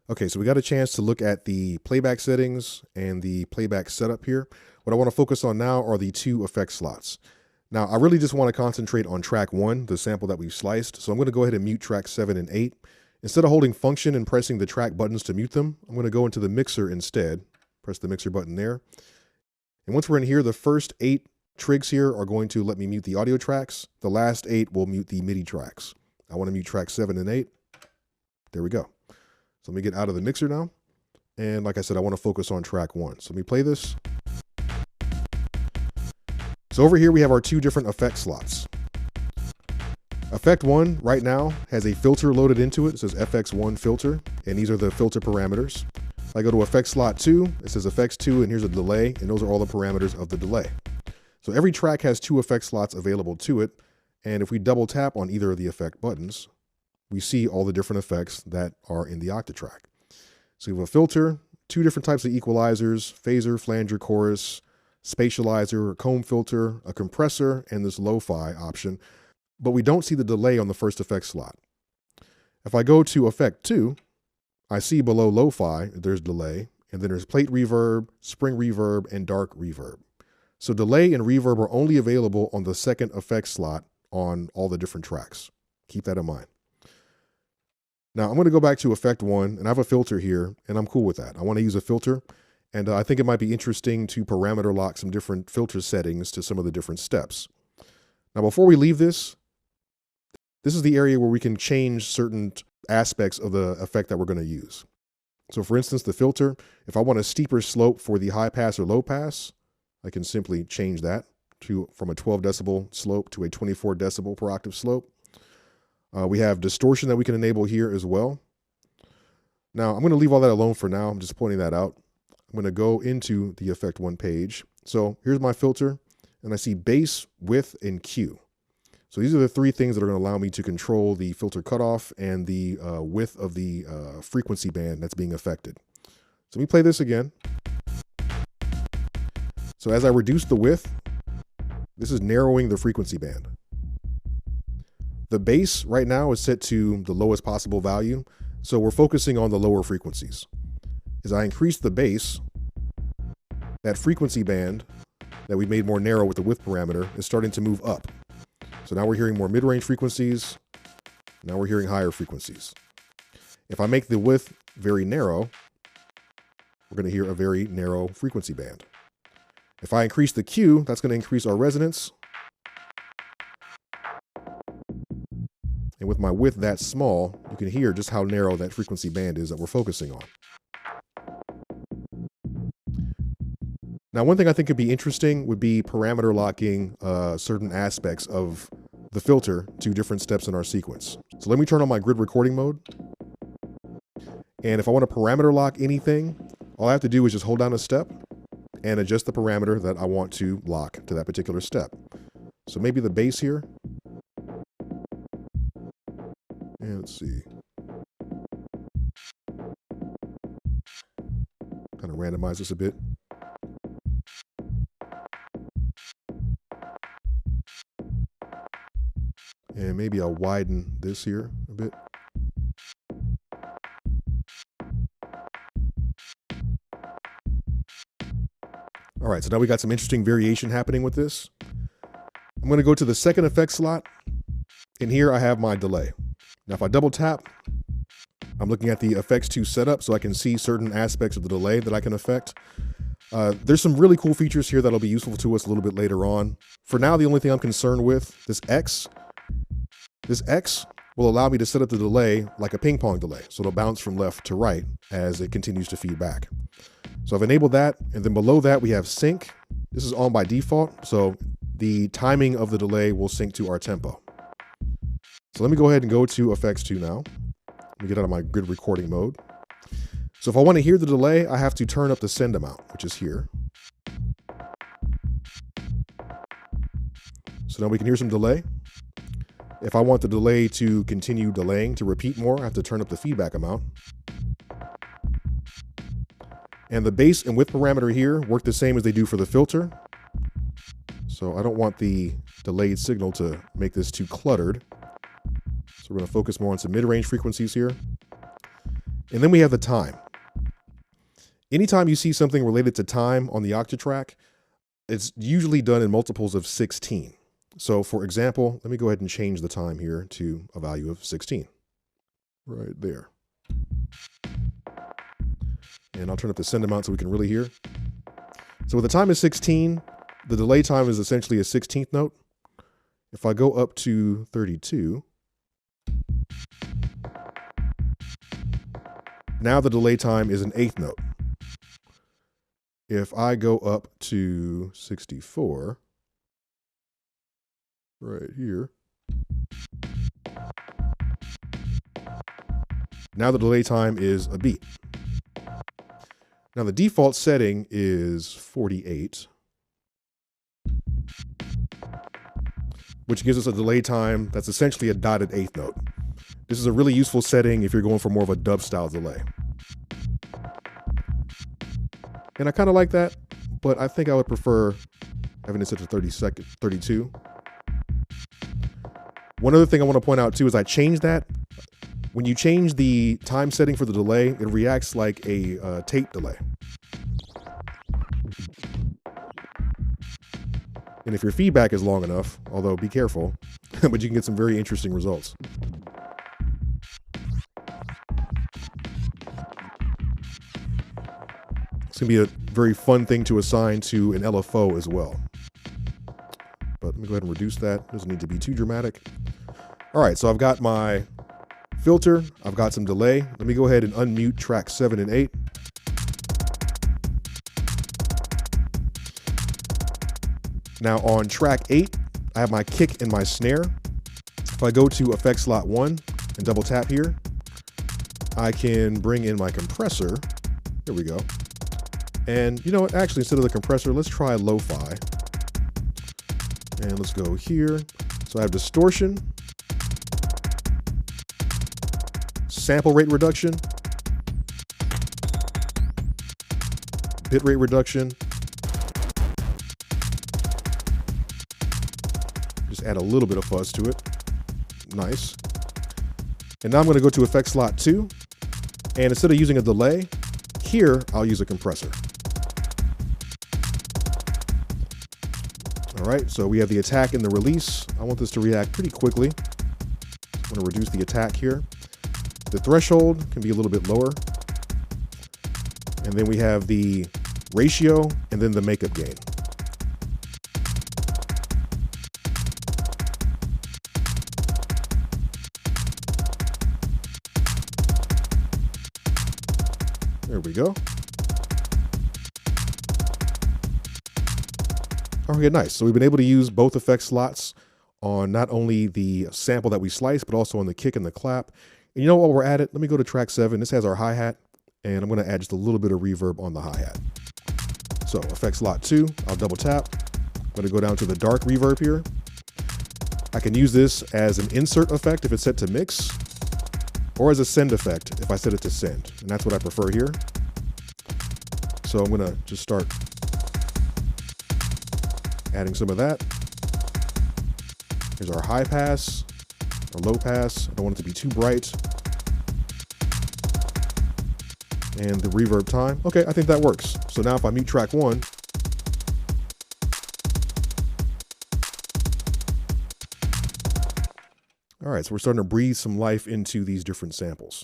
Okay, so we got a chance to look at the playback settings and the playback setup here. What I want to focus on now are the two effect slots. Now, I really just want to concentrate on track 1, the sample that we've sliced. So I'm going to go ahead and mute track 7 and 8. Instead of holding function and pressing the track buttons to mute them, I'm going to go into the mixer instead. Press the mixer button there. And once we're in here, the first 8 trigs here are going to let me mute the audio tracks. The last 8 will mute the MIDI tracks. I want to mute track 7 and 8. There we go. So let me get out of the mixer now. And like I said, I want to focus on track 1. So let me play this. So over here, we have our 2 different effect slots. Effect 1 right now has a filter loaded into it. It says FX1 filter, and these are the filter parameters. If I go to effect slot 2, it says effects 2, and here's a delay, and those are all the parameters of the delay. So every track has 2 effect slots available to it, and if we double tap on either of the effect buttons, we see all the different effects that are in the Octatrack. So we have a filter, 2 different types of equalizers, phaser, flanger, chorus, spatializer, a comb filter, a compressor, and this lo-fi option, but we don't see the delay on the first effect slot. If I go to effect 2, I see below lo-fi, there's delay, and then there's plate reverb, spring reverb, and dark reverb. So delay and reverb are only available on the second effect slot on all the different tracks. Keep that in mind. Now I'm going to go back to effect 1, and I have a filter here, and I'm cool with that. I want to use a filter, and I think it might be interesting to parameter lock some different filter settings to some of the different steps. Now before we leave this is the area where we can change certain aspects of the effect that we're going to use. So for instance, the filter, if I want a steeper slope for the high pass or low pass, I can simply change that from a 12 decibel slope to a 24 decibel per octave slope. We have distortion that we can enable here as well. Now I'm going to leave all that alone for now. I'm just pointing that out. I'm going to go into the effect 1 page. So here's my filter, and I see bass, width, and Q. So these are the 3 things that are going to allow me to control the filter cutoff and the width of the frequency band that's being affected. So let me play this again. So as I reduce the width, this is narrowing the frequency band. The bass right now is set to the lowest possible value, so we're focusing on the lower frequencies. As I increase the bass, that frequency band that we made more narrow with the width parameter is starting to move up. So now we're hearing more mid-range frequencies. Now we're hearing higher frequencies. If I make the width very narrow, we're going to hear a very narrow frequency band. If I increase the Q, that's going to increase our resonance. And with my width that small, you can hear just how narrow that frequency band is that we're focusing on. Now, one thing I think could be interesting would be parameter locking certain aspects of the filter to different steps in our sequence. So let me turn on my grid recording mode. And if I want to parameter lock anything, all I have to do is just hold down a step and adjust the parameter that I want to lock to that particular step. So maybe the bass here. And let's see. Kind of randomize this a bit. And maybe I'll widen this here a bit. All right, so now we got some interesting variation happening with this. I'm going to go to the second effect slot, and here I have my delay. Now, if I double tap, I'm looking at the effects 2 setup, so I can see certain aspects of the delay that I can affect. There's some really cool features here that'll be useful to us a little bit later on. For now, the only thing I'm concerned with, this X will allow me to set up the delay like a ping pong delay. So it'll bounce from left to right as it continues to feed back. So I've enabled that. And then below that, we have sync. This is on by default. So the timing of the delay will sync to our tempo. So let me go ahead and go to effects 2 now. Let me get out of my grid recording mode. So if I want to hear the delay, I have to turn up the send amount, which is here. So now we can hear some delay. If I want the delay to continue delaying, to repeat more, I have to turn up the feedback amount. And the bass and width parameter here work the same as they do for the filter. So I don't want the delayed signal to make this too cluttered. So we're going to focus more on some mid-range frequencies here. And then we have the time. Anytime you see something related to time on the Octatrack, it's usually done in multiples of 16. So for example, let me go ahead and change the time here to a value of 16. Right there. And I'll turn up the send amount so we can really hear. So with the time is 16, the delay time is essentially a 16th note. If I go up to 32, now the delay time is an 8th note. If I go up to 64, right here, now the delay time is a beat. Now the default setting is 48, which gives us a delay time that's essentially a dotted 8th note. This is a really useful setting if you're going for more of a dub style delay. And I kind of like that, but I think I would prefer having it set to 32. One other thing I want to point out too is I changed that. When you change the time setting for the delay, it reacts like a tape delay. And if your feedback is long enough, although be careful, but you can get some very interesting results. It's going to be a very fun thing to assign to an LFO as well. But let me go ahead and reduce that. Doesn't need to be too dramatic. All right, so I've got my filter. I've got some delay. Let me go ahead and unmute track 7 and 8. Now on track 8, I have my kick and my snare. If I go to effect slot 1 and double tap here, I can bring in my compressor. Here we go. And you know what? Actually, instead of the compressor, let's try lo-fi. And let's go here. So I have distortion, sample rate reduction, bit rate reduction. Just add a little bit of fuzz to it. Nice. And now I'm going to go to effect slot 2. And instead of using a delay, here I'll use a compressor. All right, so we have the attack and the release. I want this to react pretty quickly. I'm going to reduce the attack here. The threshold can be a little bit lower. And then we have the ratio and then the makeup gain. There we go. Okay, nice. So we've been able to use both effect slots on not only the sample that we sliced, but also on the kick and the clap. And you know what, while we're at it, let me go to track 7. This has our hi-hat, and I'm going to add just a little bit of reverb on the hi-hat. So effect slot 2, I'll double tap. I'm going to go down to the dark reverb here. I can use this as an insert effect if it's set to mix, or as a send effect if I set it to send. And that's what I prefer here. So I'm going to just start adding some of that. Here's our high pass, our low pass. I don't want it to be too bright. And the reverb time. Okay, I think that works. So now if I mute track 1, all right, so we're starting to breathe some life into these different samples.